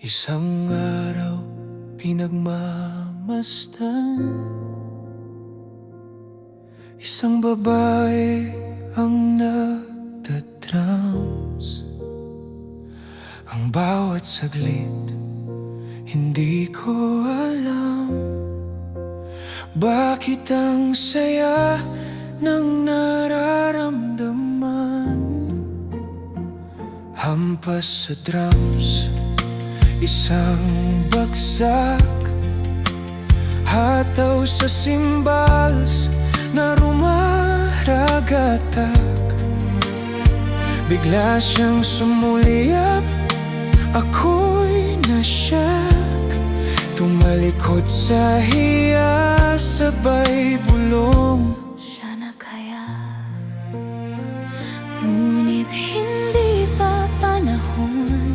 Isang araw pinagmamasdan, isang babae ang nagda-drums. Ang bawat saglit, hindi ko alam bakit ang saya ng nararamdaman. Hampas sa drums, isang bagsak, hataw sa cymbals na rumaragatak. Bigla siyang sumuliyap, ako'y nasyak. Tumalikod sa hiya, sabay bulong. Siya na kaya? Ngunit hindi pa panahon,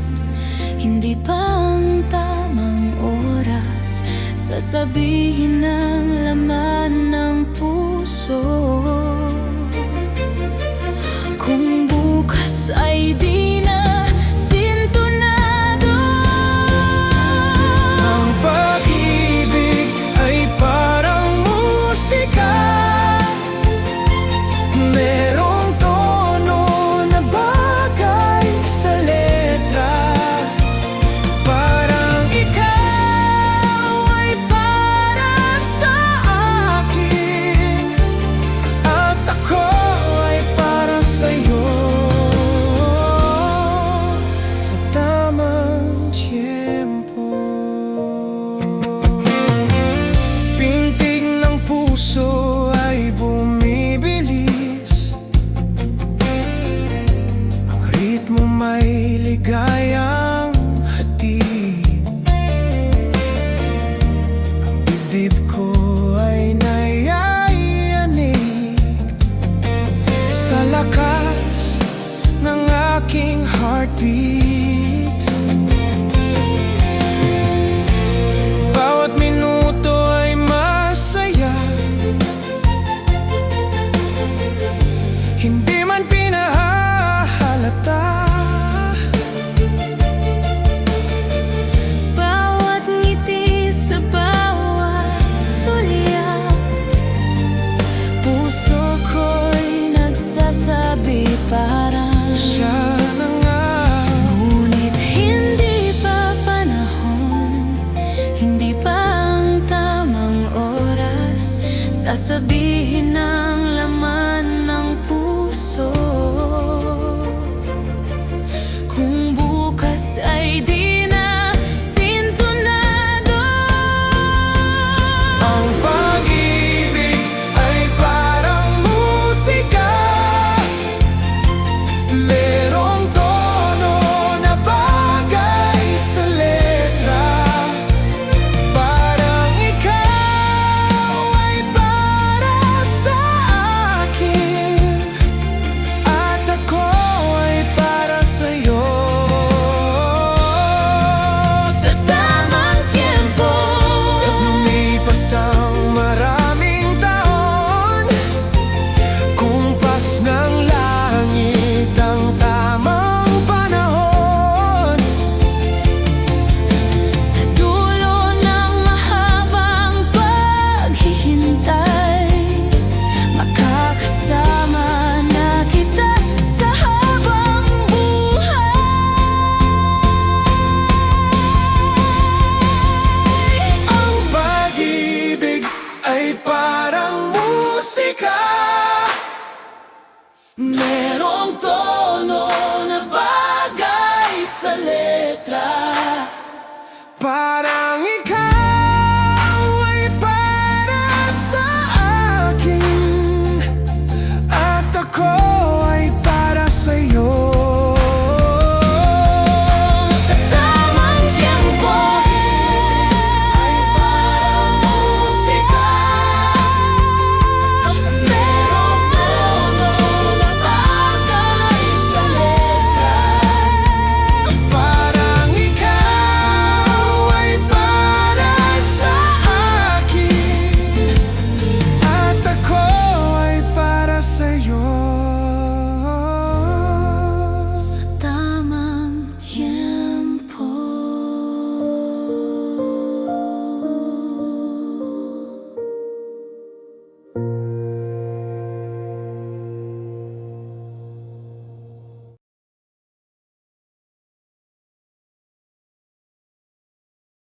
hindi pa ang tamang oras sasabihin ng laman ng puso. Kung bukas ay di na sintonado, Ang pag-ibig ay parang musika, merong tono na bagay sa letra. Parang ikaw ay para sa akin, at ako ay para sa'yo, sa tamang tiyempo. Pintig ng puso ay bumibilis, ang ritmo may ligayang hatid. Ang dibdib ko ay nayayanig sa lakas ng aking heartbeat. Bawat minuto ay masaya, hindi